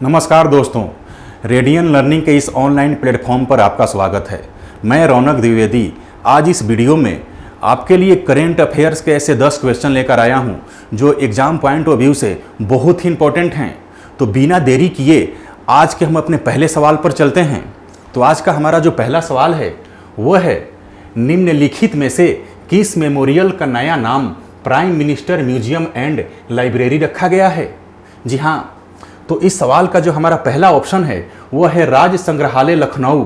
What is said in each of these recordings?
नमस्कार दोस्तों, radian learning के इस ऑनलाइन प्लेटफॉर्म पर आपका स्वागत है। मैं रौनक द्विवेदी आज इस वीडियो में आपके लिए करेंट अफेयर्स के ऐसे 10 क्वेश्चन लेकर आया हूं जो एग्जाम पॉइंट ऑफ व्यू से बहुत ही इंपॉर्टेंट हैं। तो बिना देरी किए आज के हम अपने पहले सवाल पर चलते हैं। तो आज का हमारा जो पहला सवाल है वो है, निम्नलिखित में से किस मेमोरियल का नया नाम prime minister museum and library रखा गया है? जी हाँ, तो इस सवाल का जो हमारा पहला ऑप्शन है वो है राज संग्रहालय लखनऊ,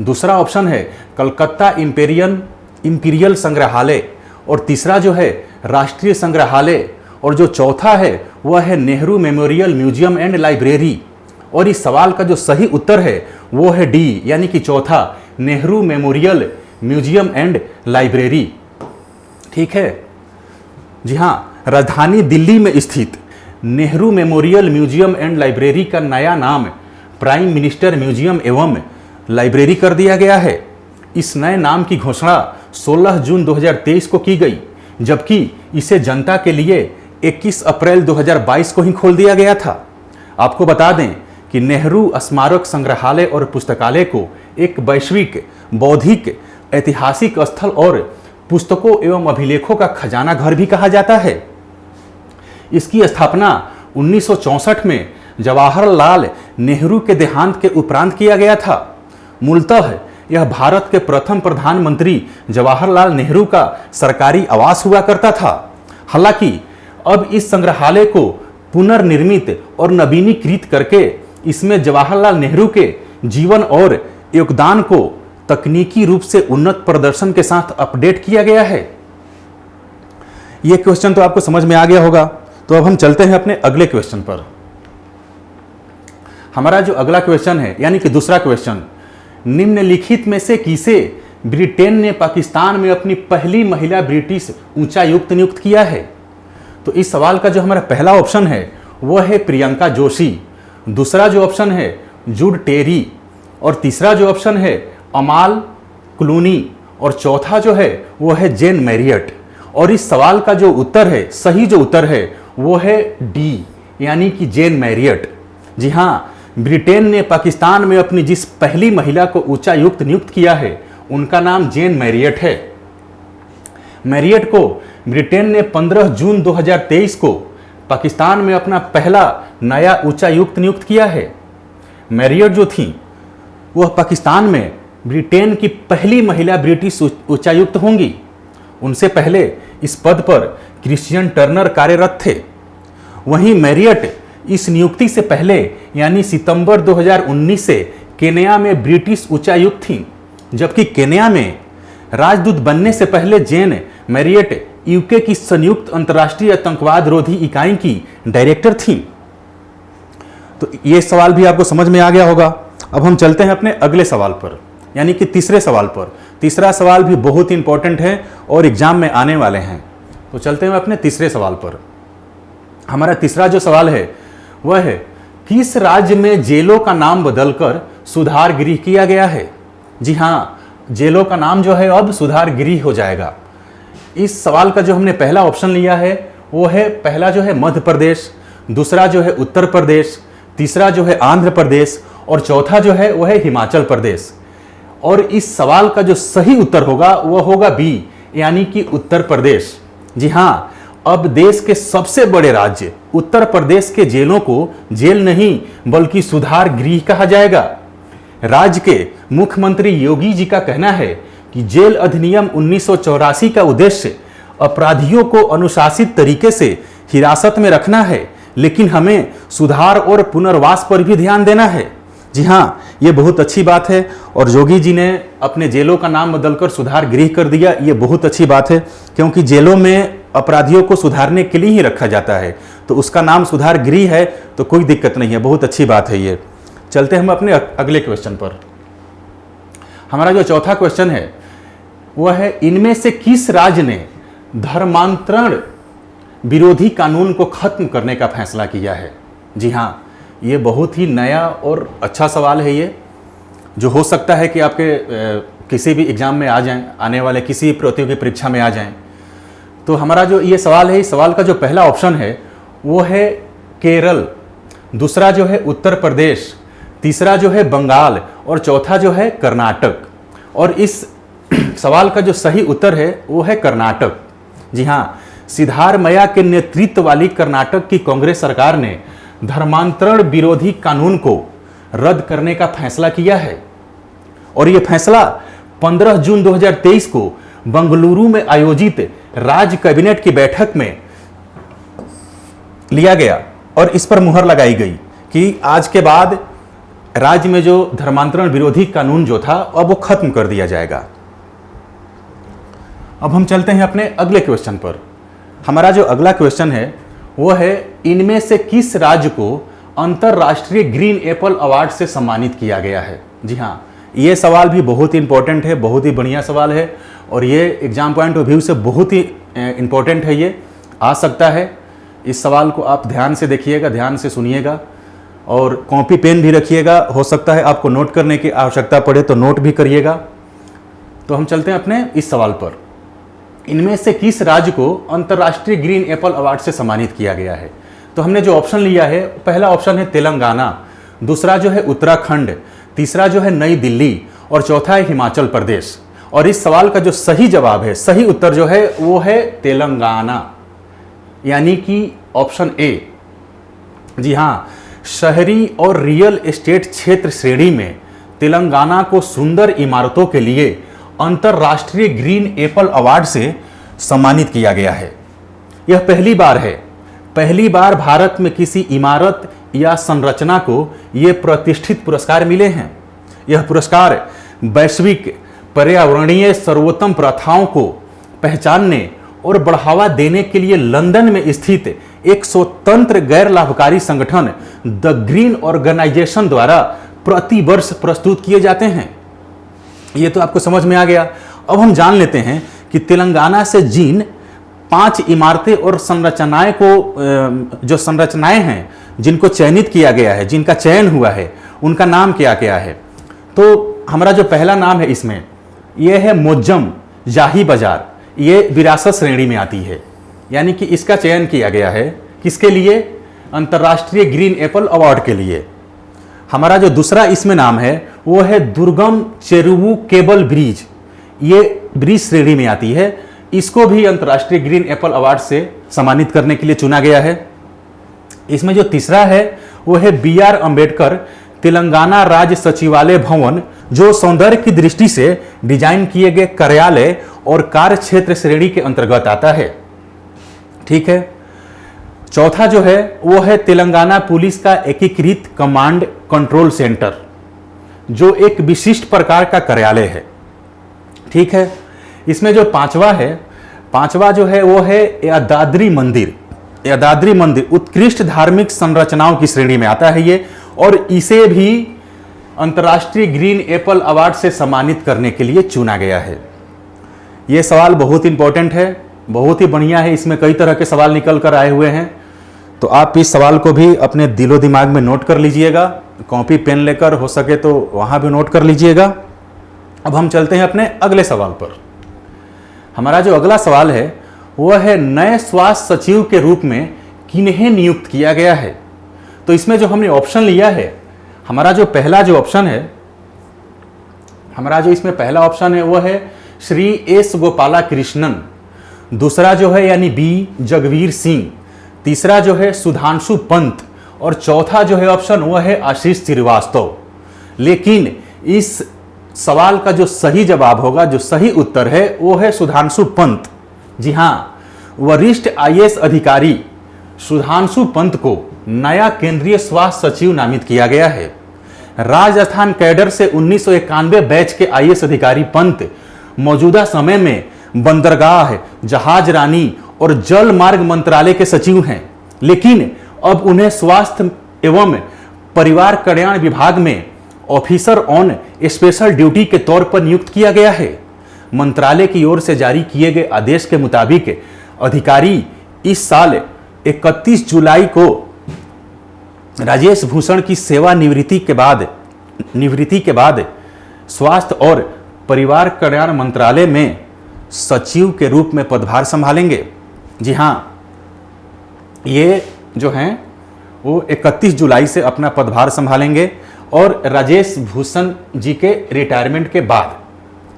दूसरा ऑप्शन है कलकत्ता इंपीरियल संग्रहालय, और तीसरा जो है राष्ट्रीय संग्रहालय, और जो चौथा है वह है Nehru memorial museum and library. और इस सवाल का जो सही उत्तर है वो है डी, यानी कि चौथा, Nehru memorial museum and library. ठीक है, जी हाँ, राजधानी दिल्ली में स्थित Nehru memorial museum and library का नया नाम प्राइम मिनिस्टर म्यूजियम एवं लाइब्रेरी कर दिया गया है। इस नए नाम की घोषणा 16 जून 2023 को की गई, जबकि इसे जनता के लिए 21 अप्रैल 2022 को ही खोल दिया गया था। आपको बता दें कि नेहरू स्मारक संग्रहालय और पुस्तकालय को एक वैश्विक बौद्धिक ऐतिहासिक स्थल और पुस्तकों एवं अभिलेखों का खजाना घर भी कहा जाता है। इसकी स्थापना 1964 में जवाहरलाल नेहरू के देहांत के उपरांत किया गया था। मूलतः यह भारत के प्रथम प्रधानमंत्री जवाहरलाल नेहरू का सरकारी आवास हुआ करता था। हालांकि अब इस संग्रहालय को पुनर्निर्मित और नवीनीकृत करके इसमें जवाहरलाल नेहरू के जीवन और योगदान को तकनीकी रूप से उन्नत प्रदर्शन के साथ अपडेट किया गया है। यह क्वेश्चन तो आपको समझ में आ गया होगा। तो अब हम चलते हैं अपने अगले क्वेश्चन पर। हमारा जो अगला क्वेश्चन है, यानी कि दूसरा क्वेश्चन, निम्नलिखित में से किसे ब्रिटेन ने पाकिस्तान में अपनी पहली महिला ब्रिटिश उच्चायुक्त नियुक्त किया है? तो इस सवाल का जो हमारा पहला ऑप्शन है वह है प्रियंका जोशी, दूसरा जो ऑप्शन है जूड टेरी, और तीसरा जो ऑप्शन है अमाल क्लूनी, और चौथा जो है वो है जेन मैरियट। और इस सवाल का जो उत्तर है, सही जो उत्तर है वो है डी, यानी कि जेन मैरियट। जी हाँ, ब्रिटेन ने पाकिस्तान में अपनी जिस पहली महिला को उच्चायुक्त नियुक्त किया है उनका नाम जेन मैरियट है। मैरियट को ब्रिटेन ने 15 जून 2023 को पाकिस्तान में अपना पहला नया उच्चायुक्त नियुक्त किया है। मैरियट जो थी वह पाकिस्तान में ब्रिटेन की पहली महिला ब्रिटिश उच्चायुक्त होंगी। उनसे पहले इस पद पर क्रिश्चियन टर्नर कार्यरत थे। वहीं मैरियट इस नियुक्ति से पहले यानी सितंबर 2019 से केन्या में ब्रिटिश उच्चायुक्त थीं, जबकि केन्या में राजदूत बनने से पहले जेन मैरियट यूके की संयुक्त अंतर्राष्ट्रीय आतंकवाद रोधी इकाई की डायरेक्टर थीं। तो ये सवाल भी आपको समझ में आ गया होगा। अब हम चलते हैं अपने अगले सवाल पर, यानी कि तीसरे सवाल पर। तीसरा सवाल भी बहुत इंपॉर्टेंट है और एग्जाम में आने वाले हैं। तो चलते हैं अपने तीसरे सवाल पर। हमारा तीसरा जो सवाल है वह है, किस राज्य में जेलों का नाम बदलकर सुधार गृह किया गया है? जी हाँ, जेलों का नाम जो है अब सुधार गृह हो जाएगा। इस सवाल का जो हमने पहला ऑप्शन लिया है वो है, पहला जो है मध्य प्रदेश, दूसरा जो है उत्तर प्रदेश, तीसरा जो है आंध्र प्रदेश, और चौथा जो है वह है हिमाचल प्रदेश। और इस सवाल का जो सही उत्तर होगा वह होगा बी, यानी कि उत्तर प्रदेश। जी हाँ, अब देश के सबसे बड़े राज्य उत्तर प्रदेश के जेलों को जेल नहीं बल्कि सुधार गृह कहा जाएगा। राज्य के मुख्यमंत्री योगी जी का कहना है कि जेल अधिनियम 1984 का उद्देश्य अपराधियों को अनुशासित तरीके से हिरासत में रखना है, लेकिन हमें सुधार और पुनर्वास पर भी ध्यान देना है। जी हाँ, ये बहुत अच्छी बात है और योगी जी ने अपने जेलों का नाम बदलकर सुधार गृह कर दिया। ये बहुत अच्छी बात है, क्योंकि जेलों में अपराधियों को सुधारने के लिए ही रखा जाता है, तो उसका नाम सुधार गृह है तो कोई दिक्कत नहीं है, बहुत अच्छी बात है ये। चलते हम अपने अगले क्वेश्चन पर। हमारा जो चौथा क्वेश्चन है वह है, इनमें से किस राज्य ने धर्मांतरण विरोधी कानून को खत्म करने का फैसला किया है? जी हाँ, ये बहुत ही नया और अच्छा सवाल है ये, जो हो सकता है कि आपके किसी भी एग्जाम में आ जाएं, आने वाले किसी प्रतियोगी परीक्षा में आ जाएं। तो हमारा जो ये सवाल है, इस सवाल का जो पहला ऑप्शन है वो है केरल। दूसरा जो है उत्तर प्रदेश, तीसरा जो है बंगाल और चौथा जो है कर्नाटक। और इस सवाल का जो सही उत्तर है वो है कर्नाटक। जी हाँ, सिद्धारमैया के नेतृत्व वाली कर्नाटक की कांग्रेस सरकार ने धर्मांतरण विरोधी कानून को रद्द करने का फैसला किया है और यह फैसला 15 जून 2023 को बंगलुरु में आयोजित राज्य कैबिनेट की बैठक में लिया गया और इस पर मुहर लगाई गई कि आज के बाद राज्य में जो धर्मांतरण विरोधी कानून जो था अब वो खत्म कर दिया जाएगा। अब हम चलते हैं अपने अगले क्वेश्चन पर। हमारा जो अगला क्वेश्चन है वो है, इनमें से किस राज्य को अंतरराष्ट्रीय ग्रीन एप्पल अवार्ड से सम्मानित किया गया है? जी हाँ, ये सवाल भी बहुत ही इंपॉर्टेंट है, बहुत ही बढ़िया सवाल है और ये एग्जाम पॉइंट ऑफ व्यू से बहुत ही इंपॉर्टेंट है, ये आ सकता है। इस सवाल को आप ध्यान से देखिएगा, ध्यान से सुनिएगा और कॉपी पेन भी रखिएगा। हो सकता है आपको नोट करने की आवश्यकता पड़े तो नोट भी करिएगा। तो हम चलते हैं अपने इस सवाल पर। इनमें से किस राज्य को अंतर्राष्ट्रीय ग्रीन एप्पल अवार्ड से सम्मानित किया गया है? तो हमने जो ऑप्शन लिया है, पहला ऑप्शन है तेलंगाना, दूसरा जो है उत्तराखंड, तीसरा जो है नई दिल्ली और चौथा है हिमाचल प्रदेश। और इस सवाल का जो सही जवाब है, सही उत्तर जो है वो है तेलंगाना, यानी कि ऑप्शन ए। जी हाँ, शहरी और रियल एस्टेट क्षेत्र श्रेणी में तेलंगाना को सुंदर इमारतों के लिए अंतरराष्ट्रीय ग्रीन एप्पल अवार्ड से सम्मानित किया गया है। यह पहली बार है, पहली बार भारत में किसी इमारत या संरचना को ये प्रतिष्ठित पुरस्कार मिले हैं। यह पुरस्कार वैश्विक पर्यावरणीय सर्वोत्तम प्रथाओं को पहचानने और बढ़ावा देने के लिए लंदन में स्थित एक स्वतंत्र गैर लाभकारी संगठन द ग्रीन ऑर्गेनाइजेशन द्वारा प्रति वर्ष प्रस्तुत किए जाते हैं। ये तो आपको समझ में आ गया। अब हम जान लेते हैं कि तेलंगाना से जिन 5 इमारतें और संरचनाएं को, जो संरचनाएं हैं जिनको चयनित किया गया है, जिनका चयन हुआ है, उनका नाम क्या क्या है? तो हमारा जो पहला नाम है इसमें, यह है मोज्जम जाही बाजार। ये विरासत श्रेणी में आती है, यानी कि इसका चयन किया गया है किसके लिए? अंतर्राष्ट्रीय ग्रीन एप्पल अवार्ड के लिए। हमारा जो दूसरा इसमें नाम है वो है दुर्गम चेरुवु केबल ब्रिज। ये ब्रिज श्रेणी में आती है, इसको भी अंतर्राष्ट्रीय ग्रीन एप्पल अवार्ड से सम्मानित करने के लिए चुना गया है। इसमें जो तीसरा है वो है BR अंबेडकर तेलंगाना राज्य सचिवालय भवन, जो सौंदर्य की दृष्टि से डिजाइन किए गए कार्यालय और कार्य क्षेत्र श्रेणी के अंतर्गत आता है। ठीक है। चौथा जो है वो है तेलंगाना पुलिस का एकीकृत कमांड कंट्रोल सेंटर, जो एक विशिष्ट प्रकार का कार्यालय है। ठीक है। इसमें जो पांचवा जो है वो है यादाद्री मंदिर। यादाद्री मंदिर उत्कृष्ट धार्मिक संरचनाओं की श्रेणी में आता है ये, और इसे भी अंतर्राष्ट्रीय ग्रीन एप्पल अवार्ड से सम्मानित करने के लिए चुना गया है। ये सवाल बहुत इंपॉर्टेंट है, बहुत ही बढ़िया है। इसमें कई तरह के सवाल निकल कर आए हुए हैं, तो आप इस सवाल को भी अपने दिलो दिमाग में नोट कर लीजिएगा। कॉपी पेन लेकर हो सके तो वहां भी नोट कर लीजिएगा। अब हम चलते हैं अपने अगले सवाल पर। हमारा जो अगला सवाल है वह है, नए स्वास्थ्य सचिव के रूप में किन्हें नियुक्त किया गया है? तो इसमें जो हमने ऑप्शन लिया है, हमारा जो पहला जो ऑप्शन है, हमारा जो इसमें पहला ऑप्शन है वह है श्री एस गोपाला कृष्णन। दूसरा जो है यानी बी जगवीर सिंह, तीसरा जो है सुधांशु पंत, और चौथा जो है ऑप्शन वह है आशीष श्रीवास्तव। लेकिन इस सवाल का जो सही जवाब होगा, जो सही उत्तर है वो है सुधांशु पंत। जी हाँ, वरिष्ठ IAS अधिकारी सुधांशु पंत को नया केंद्रीय स्वास्थ्य सचिव नामित किया गया है। राजस्थान कैडर से 1991 बैच के IAS अधिकारी पंत मौजूदा समय में बंदरगाह, जहाज रानी और जल मार्ग मंत्रालय के सचिव हैं, लेकिन अब उन्हें स्वास्थ्य एवं परिवार कल्याण विभाग में ऑफिसर ऑन स्पेशल ड्यूटी के तौर पर नियुक्त किया गया है। मंत्रालय की ओर से जारी किए गए आदेश के मुताबिक अधिकारी इस साल 31 जुलाई को राजेश भूषण की सेवा निवृत्ति के बाद स्वास्थ्य और परिवार कल्याण मंत्रालय में सचिव के रूप में पदभार संभालेंगे। जी हाँ, ये जो हैं वो 31 जुलाई से अपना पदभार संभालेंगे और राजेश भूषण जी के रिटायरमेंट के बाद,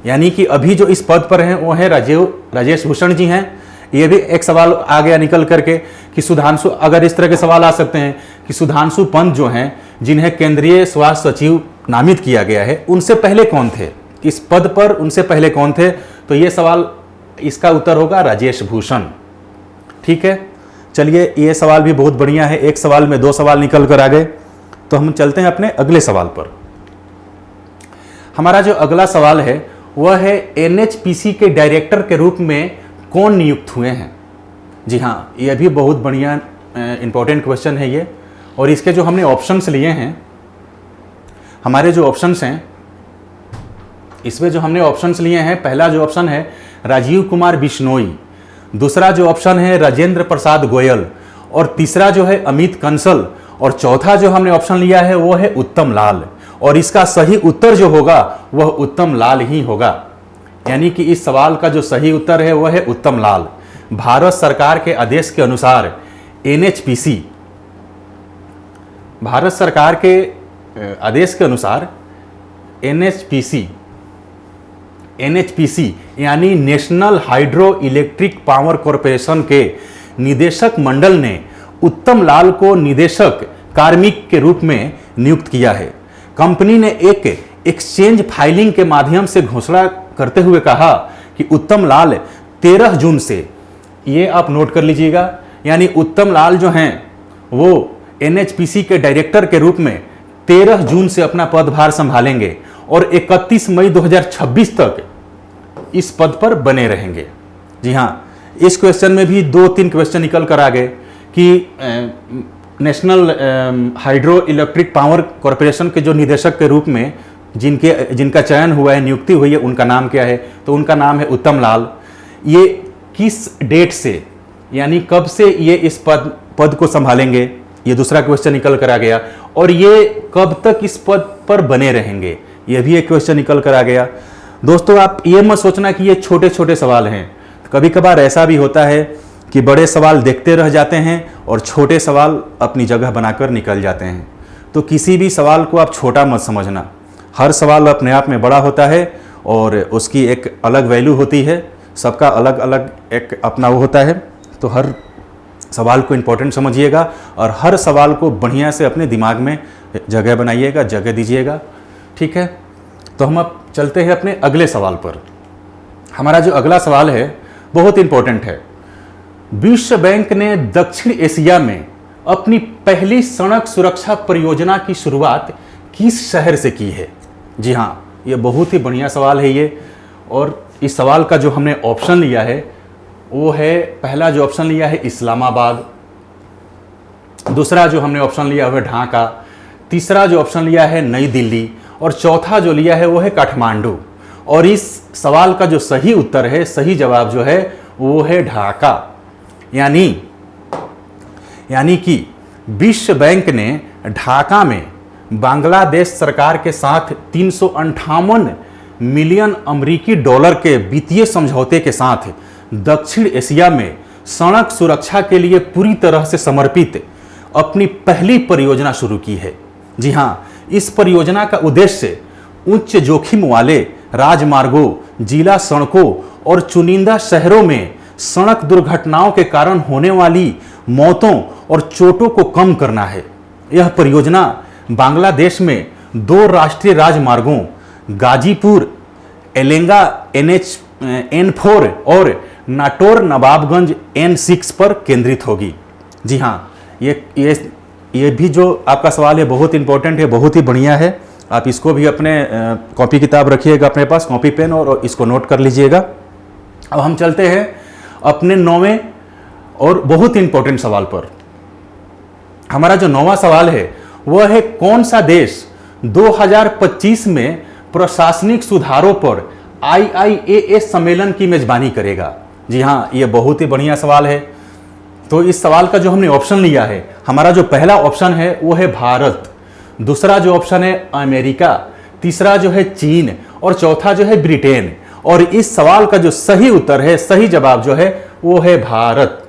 यानी कि अभी जो इस पद पर हैं वो है राजेश भूषण जी हैं। ये भी एक सवाल आ गया निकल करके कि सुधांशु, अगर इस तरह के सवाल आ सकते हैं कि सुधांशु पंत जो हैं जिन्हें केंद्रीय स्वास्थ्य सचिव नामित किया गया है, उनसे पहले कौन थे इस पद पर, उनसे पहले कौन थे? तो ये सवाल, इसका उत्तर होगा राजेश भूषण। ठीक है, चलिए ये सवाल भी बहुत बढ़िया है, एक सवाल में 2 सवाल निकल कर आ गए। तो हम चलते हैं अपने अगले सवाल पर। हमारा जो अगला सवाल है वह है एनएचपीसी के डायरेक्टर के रूप में कौन नियुक्त हुए हैं? जी हाँ, यह भी बहुत बढ़िया इंपॉर्टेंट क्वेश्चन है ये। और इसके जो हमने ऑप्शंस लिए हैं, हमारे जो ऑप्शंस हैं इसमें जो हमने ऑप्शंस लिए हैं, पहला जो ऑप्शन है राजीव कुमार बिश्नोई, दूसरा जो ऑप्शन है राजेंद्र प्रसाद गोयल, और तीसरा जो है अमित कंसल, और चौथा जो हमने ऑप्शन लिया है वो है उत्तम लाल। और इसका सही उत्तर जो होगा वह उत्तम लाल ही होगा, यानी कि इस सवाल का जो सही उत्तर है वह है उत्तम लाल। भारत सरकार के आदेश के अनुसार एनएचपीसी, भारत सरकार के आदेश के अनुसार एनएचपीसी यानी national hydro electric power corporation के निदेशक मंडल ने उत्तम लाल को निदेशक कार्मिक के रूप में नियुक्त किया है। कंपनी ने एक एक्सचेंज फाइलिंग के माध्यम से घोषणा करते हुए कहा कि उत्तम लाल 13 जून से, ये आप नोट कर लीजिएगा, यानी उत्तम लाल जो हैं वो एनएचपीसी के डायरेक्टर के रूप में 13 जून से अपना पदभार संभालेंगे और 31 मई 2026 तक इस पद पर बने रहेंगे। जी हाँ, इस क्वेश्चन में भी 2-3 क्वेश्चन निकल कर आ गए कि national hydro electric power corporation के जो निदेशक के रूप में जिनका चयन हुआ है, नियुक्ति हुई है, उनका नाम क्या है? तो उनका नाम है उत्तम लाल। ये किस डेट से, यानी कब से ये इस पद को संभालेंगे, ये दूसरा क्वेश्चन निकल कर आ गया। और ये कब तक इस पद पर बने रहेंगे, ये भी एक क्वेश्चन निकल कर आ गया। दोस्तों, आप ये मत सोचना कि ये छोटे छोटे सवाल हैं। कभी कभार ऐसा भी होता है कि बड़े सवाल देखते रह जाते हैं और छोटे सवाल अपनी जगह बनाकर निकल जाते हैं। तो किसी भी सवाल को आप छोटा मत समझना, हर सवाल अपने आप में बड़ा होता है और उसकी एक अलग वैल्यू होती है, सबका अलग अलग एक अपना वो होता है। तो हर सवाल को इम्पोर्टेंट समझिएगा और हर सवाल को बढ़िया से अपने दिमाग में जगह बनाइएगा, जगह दीजिएगा। ठीक है, तो हम अब चलते हैं अपने अगले सवाल पर। हमारा जो अगला सवाल है बहुत इम्पोर्टेंट है। विश्व बैंक ने दक्षिण एशिया में अपनी पहली सड़क सुरक्षा परियोजना की शुरुआत किस शहर से की है? जी हाँ, ये बहुत ही बढ़िया सवाल है ये। और इस सवाल का जो हमने ऑप्शन लिया है वो है, पहला जो ऑप्शन लिया है इस्लामाबाद, दूसरा जो हमने ऑप्शन लिया वो है ढाका, तीसरा जो ऑप्शन लिया है नई दिल्ली, और चौथा जो लिया है वो है काठमांडू। और इस सवाल का जो सही उत्तर है, सही जवाब जो है वो है ढाका। यानी कि विश्व बैंक ने ढाका में बांग्लादेश सरकार के साथ 358 मिलियन अमेरिकी डॉलर के वित्तीय समझौते के साथ दक्षिण एशिया में सड़क सुरक्षा के लिए पूरी तरह से समर्पित अपनी पहली परियोजना शुरू की है। जी हाँ, इस परियोजना का उद्देश्य उच्च जोखिम वाले राजमार्गों, जिला सड़कों और चुनिंदा शहरों में सड़क दुर्घटनाओं के कारण होने वाली मौतों और चोटों को कम करना है। यह परियोजना बांग्लादेश में 2 राष्ट्रीय राजमार्गों गाजीपुर एलेंगा N4 और नाटोर नवाबगंज N6 पर केंद्रित होगी। जी हाँ, ये भी जो आपका सवाल है बहुत इंपॉर्टेंट है, बहुत ही बढ़िया है। आप इसको भी अपने कॉपी किताब रखिएगा अपने पास, कॉपी पेन, और इसको नोट कर लीजिएगा। अब हम चलते हैं अपने 9वें और बहुत इंपॉर्टेंट सवाल पर। हमारा जो 9वां सवाल है वह है, कौन सा देश 2025 में प्रशासनिक सुधारों पर IIAS सम्मेलन की मेजबानी करेगा? जी हाँ, ये बहुत ही बढ़िया सवाल है। तो इस सवाल का जो हमने ऑप्शन लिया है, हमारा जो पहला ऑप्शन है वो है भारत, दूसरा जो ऑप्शन है अमेरिका, तीसरा जो है चीन, और चौथा जो है ब्रिटेन। और इस सवाल का जो सही उत्तर है, सही जवाब जो है वो है भारत,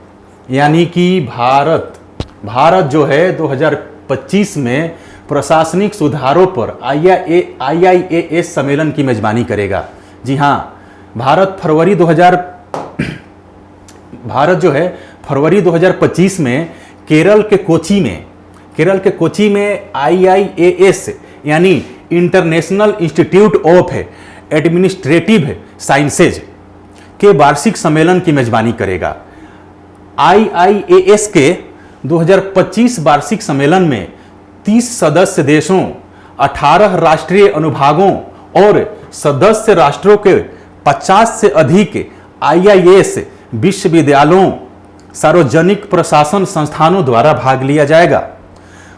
यानी कि भारत। भारत जो है 2025 में प्रशासनिक सुधारों पर IIAS सम्मेलन की मेजबानी करेगा। जी हाँ, भारत जो है फरवरी 2025 में केरल के कोची में IIAS यानी international institute of administrative sciences के वार्षिक सम्मेलन की मेजबानी करेगा। IIAS के 2025 वार्षिक सम्मेलन में 30 सदस्य देशों, 18 राष्ट्रीय अनुभागों और सदस्य राष्ट्रों के 50 से अधिक IIAS विश्वविद्यालयों, सार्वजनिक प्रशासन संस्थानों द्वारा भाग लिया जाएगा।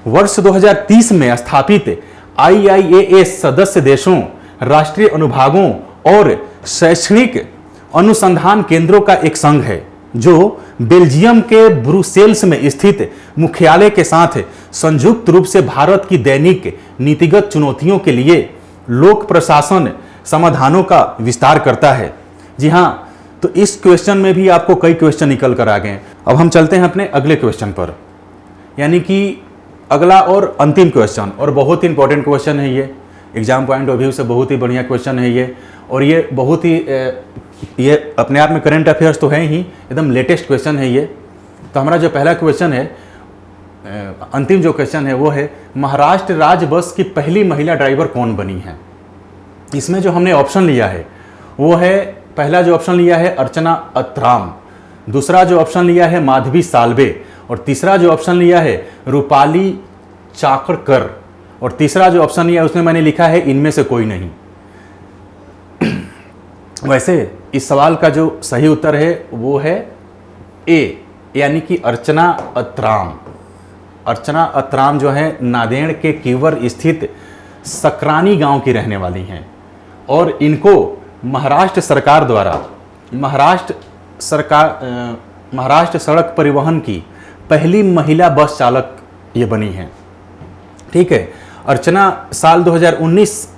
वर्ष 2030 में स्थापित IIAS सदस्य देशों, राष्ट्रीय अनुभागों और शैक्षणिक अनुसंधान केंद्रों का एक संघ है जो बेल्जियम के ब्रुसेल्स में स्थित मुख्यालय के साथ संयुक्त रूप से भारत की दैनिक नीतिगत चुनौतियों के लिए लोक प्रशासन समाधानों का विस्तार करता है। जी हाँ, तो इस क्वेश्चन में भी आपको कई क्वेश्चन निकल कर आ गए। अब हम चलते हैं अपने अगले क्वेश्चन पर, यानी कि अगला और अंतिम क्वेश्चन, और बहुत ही इंपॉर्टेंट क्वेश्चन है ये, एग्जाम पॉइंट ऑफ व्यू से बहुत ही बढ़िया क्वेश्चन है ये, और ये बहुत ही ये अपने आप में करंट अफेयर्स तो है ही, एकदम लेटेस्ट क्वेश्चन है ये। तो हमारा जो पहला क्वेश्चन है, अंतिम जो क्वेश्चन है वो है, महाराष्ट्र राज्य बस की पहली महिला ड्राइवर कौन बनी है? इसमें जो हमने ऑप्शन लिया है वो है, पहला जो ऑप्शन लिया है अर्चना अत्राम, दूसरा जो ऑप्शन लिया है माधवी साल्वे, और तीसरा जो ऑप्शन लिया है रूपाली चाकरकर, और तीसरा जो ऑप्शन लिया है उसमें मैंने लिखा है इनमें से कोई नहीं। वैसे इस सवाल का जो सही उत्तर है वो है ए, यानी कि अर्चना अत्राम। अर्चना अत्राम जो है नांदेड़ के कीवर स्थित सकरानी गांव की रहने वाली हैं, और इनको महाराष्ट्र सरकार द्वारा महाराष्ट्र सड़क परिवहन की पहली महिला बस चालक ये बनी हैं। ठीक है, अर्चना साल 2019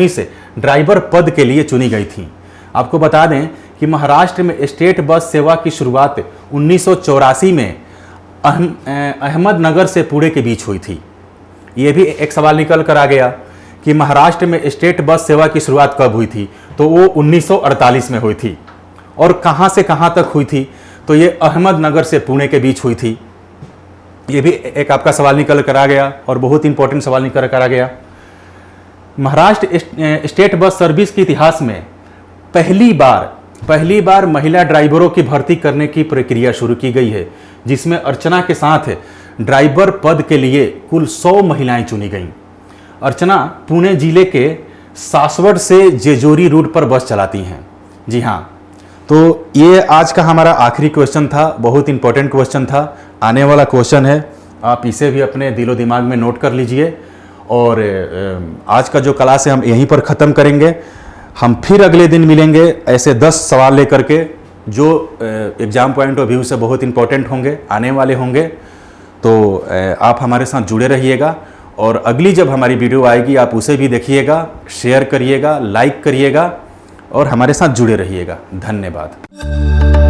से ड्राइवर पद के लिए चुनी गई थी। आपको बता दें कि महाराष्ट्र में स्टेट बस सेवा की शुरुआत 1984 में अहमदनगर से पुणे के बीच हुई थी। ये भी एक सवाल निकल कर आ गया कि महाराष्ट्र में स्टेट बस सेवा की शुरुआत कब हुई थी, तो वो 1948 में हुई थी। और कहाँ से कहाँ तक हुई थी, तो ये अहमदनगर से पुणे के बीच हुई थी। ये भी एक आपका सवाल निकल कर आ गया, और बहुत इंपॉर्टेंट सवाल निकल कर आ गया। महाराष्ट्र स्टेट बस सर्विस के इतिहास में पहली बार महिला ड्राइवरों की भर्ती करने की प्रक्रिया शुरू की गई है, जिसमें अर्चना के साथ ड्राइवर पद के लिए कुल 100 महिलाएं चुनी गईं। अर्चना पुणे जिले के सासवड़ से जेजोरी रूट पर बस चलाती हैं। जी हाँ, तो ये आज का हमारा आखिरी क्वेश्चन था, बहुत इंपॉर्टेंट क्वेश्चन था, आने वाला क्वेश्चन है, आप इसे भी अपने दिलो दिमाग में नोट कर लीजिए। और आज का जो क्लास है हम यहीं पर ख़त्म करेंगे। हम फिर अगले दिन मिलेंगे ऐसे 10 सवाल लेकर के, जो एग्ज़ाम पॉइंट ऑफ व्यू से बहुत इंपॉर्टेंट होंगे, आने वाले होंगे। तो आप हमारे साथ जुड़े रहिएगा, और अगली जब हमारी वीडियो आएगी आप उसे भी देखिएगा, शेयर करिएगा, लाइक करिएगा, और हमारे साथ जुड़े रहिएगा। धन्यवाद।